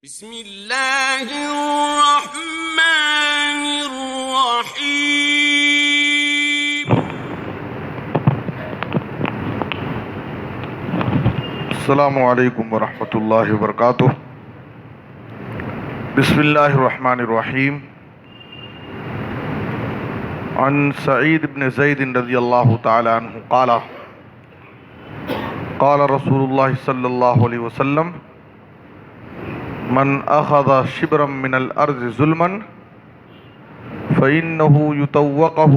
بسم اللہ الرحمن الرحیم۔ السلام علیکم ورحمۃ اللہ وبرکاتہ۔ بسم اللہ الرحمن الرحیم۔ عن سعید بن زید رضی اللہ تعالی عنہ قال قال رسول اللہ صلی اللہ علیہ وسلم من اخذ شبرا من الارض ظلما فإنه يطوقه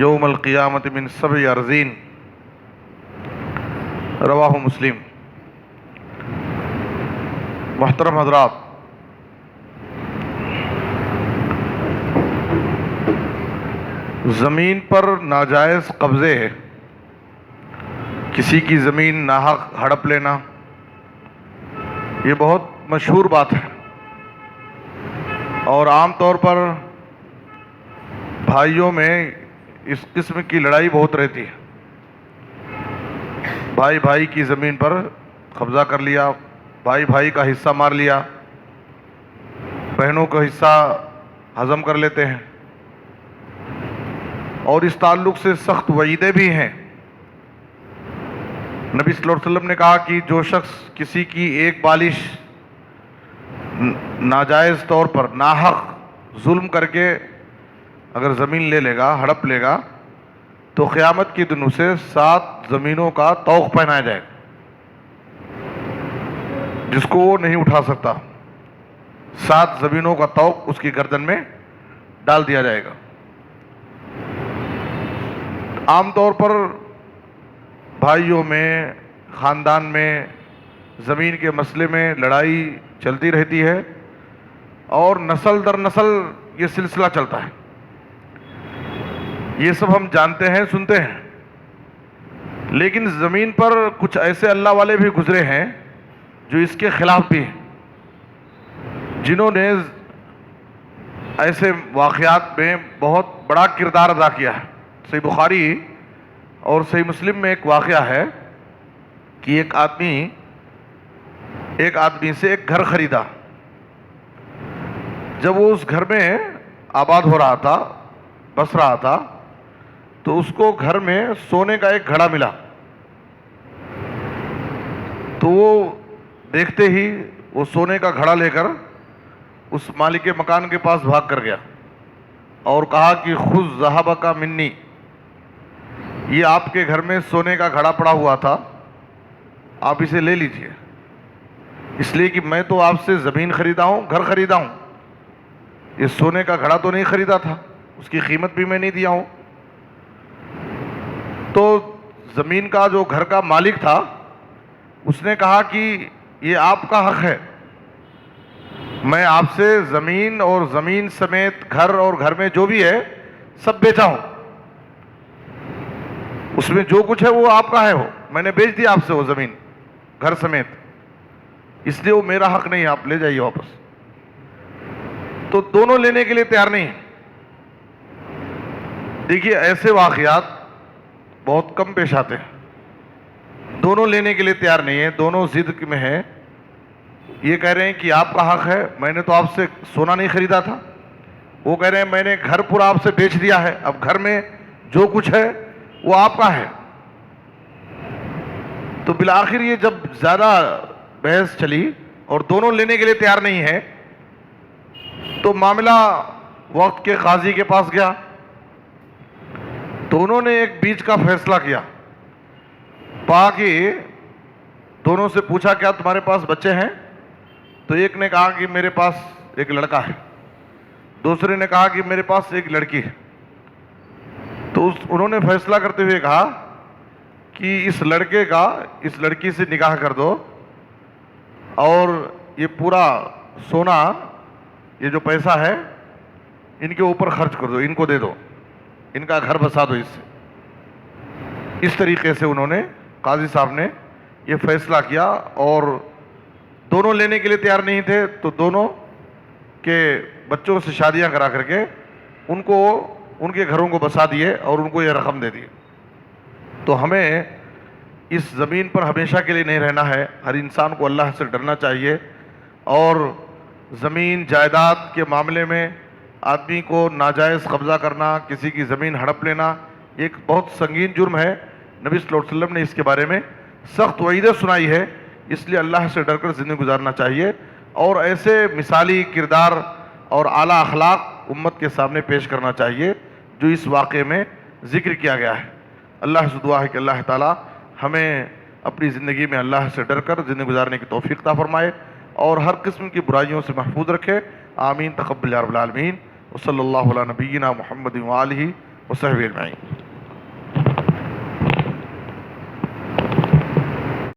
یوم القیامة من 7 ارضین، رواہ مسلم۔ محترم حضرات، زمین پر ناجائز قبضے، کسی کی زمین ناحق ہڑپ لینا، یہ بہت مشہور بات ہے، اور عام طور پر بھائیوں میں اس قسم کی لڑائی بہت رہتی ہے۔ بھائی بھائی کی زمین پر قبضہ کر لیا، بھائی بھائی کا حصہ مار لیا، بہنوں کا حصہ ہضم کر لیتے ہیں، اور اس تعلق سے سخت وعیدیں بھی ہیں۔ نبی صلی اللہ علیہ وسلم نے کہا کہ جو شخص کسی کی ایک بالش ناجائز طور پر ناحق ظلم کر کے اگر زمین لے لے گا، ہڑپ لے گا، تو قیامت کے دن اسے 7 زمینوں کا طوق پہنایا جائے گا، جس کو وہ نہیں اٹھا سکتا۔ 7 زمینوں کا طوق اس کی گردن میں ڈال دیا جائے گا۔ عام طور پر بھائیوں میں، خاندان میں زمین کے مسئلے میں لڑائی چلتی رہتی ہے، اور نسل در نسل یہ سلسلہ چلتا ہے۔ یہ سب ہم جانتے ہیں، سنتے ہیں، لیکن زمین پر کچھ ایسے اللہ والے بھی گزرے ہیں جو اس کے خلاف بھی ہیں، جنہوں نے ایسے واقعات میں بہت بڑا کردار ادا کیا ہے۔ صحیح بخاری اور صحیح مسلم میں ایک واقعہ ہے کہ ایک آدمی سے ایک گھر خریدا۔ جب وہ اس گھر میں آباد ہو رہا تھا، بس رہا تھا، تو اس کو گھر میں سونے کا ایک گھڑا ملا۔ تو وہ دیکھتے ہی وہ سونے کا گھڑا لے کر اس مالک مکان کے پاس بھاگ کر گیا اور کہا کہ خذ ذہبک منی، یہ آپ کے گھر میں سونے کا گھڑا پڑا ہوا تھا، آپ اسے لے لیجئے، اس لیے کہ میں تو آپ سے زمین خریدا ہوں، گھر خریدا ہوں، یہ سونے کا گھڑا تو نہیں خریدا تھا، اس کی قیمت بھی میں نہیں دیا ہوں۔ تو زمین کا جو گھر کا مالک تھا، اس نے کہا کہ یہ آپ کا حق ہے، میں آپ سے زمین اور زمین سمیت گھر اور گھر میں جو بھی ہے سب بیچا ہوں، اس میں جو کچھ ہے وہ آپ کا ہے، میں نے بیچ دیا آپ سے وہ زمین گھر سمیت، اس لیے وہ میرا حق نہیں ہے، آپ لے جائیے واپس۔ تو دونوں لینے کے لیے تیار نہیں ہیں۔ دیکھیے، ایسے واقعات بہت کم پیش آتے ہیں۔ دونوں لینے کے لیے تیار نہیں ہیں، دونوں ضد میں ہیں، یہ کہہ رہے ہیں کہ آپ کا حق ہے، میں نے تو آپ سے سونا نہیں خریدا تھا، وہ کہہ رہے ہیں میں نے گھر پورا آپ سے بیچ دیا ہے، اب گھر میں جو کچھ ہے وہ آپ کا ہے۔ تو بالآخر یہ جب زیادہ بحث چلی اور دونوں لینے کے لیے تیار نہیں ہیں، تو معاملہ وقت کے قاضی کے پاس گیا، تو انہوں نے ایک بیچ کا فیصلہ کیا۔ کہ دونوں سے پوچھا کیا تمہارے پاس بچے ہیں؟ تو ایک نے کہا کہ میرے پاس ایک لڑکا ہے، دوسرے نے کہا کہ میرے پاس ایک لڑکی ہے۔ تو انہوں نے فیصلہ کرتے ہوئے کہا کہ اس لڑکے کا اس لڑکی سے نکاح کر دو، اور یہ پورا سونا، یہ جو پیسہ ہے، ان کے اوپر خرچ کر دو، ان کو دے دو، ان کا گھر بسا دو اس سے۔ اس طریقے سے انہوں نے، قاضی صاحب نے یہ فیصلہ کیا، اور دونوں لینے کے لیے تیار نہیں تھے، تو دونوں کے بچوں سے شادیاں کرا کر کے ان کو ان کے گھروں کو بسا دیے اور ان کو یہ رقم دے دی۔ تو ہمیں اس زمین پر ہمیشہ کے لیے نہیں رہنا ہے، ہر انسان کو اللہ سے ڈرنا چاہیے، اور زمین جائیداد کے معاملے میں آدمی کو ناجائز قبضہ کرنا، کسی کی زمین ہڑپ لینا، یہ ایک بہت سنگین جرم ہے۔ نبی صلی اللہ علیہ وسلم نے اس کے بارے میں سخت وعیدیں سنائی ہے، اس لیے اللہ سے ڈر کر زندگی گزارنا چاہیے اور ایسے مثالی کردار اور اعلیٰ اخلاق امت کے سامنے پیش کرنا چاہیے جو اس واقعے میں ذکر کیا گیا ہے۔ اللہ سے دعا ہے کہ اللہ تعالی ہمیں اپنی زندگی میں اللہ سے ڈر کر زندگی گزارنے کی توفیق عطا فرمائے اور ہر قسم کی برائیوں سے محفوظ رکھے۔ آمین، تقبل یا رب العالمین، وصلی اللہ علی نبینا محمد وآلہ وصحبہ اجمعین۔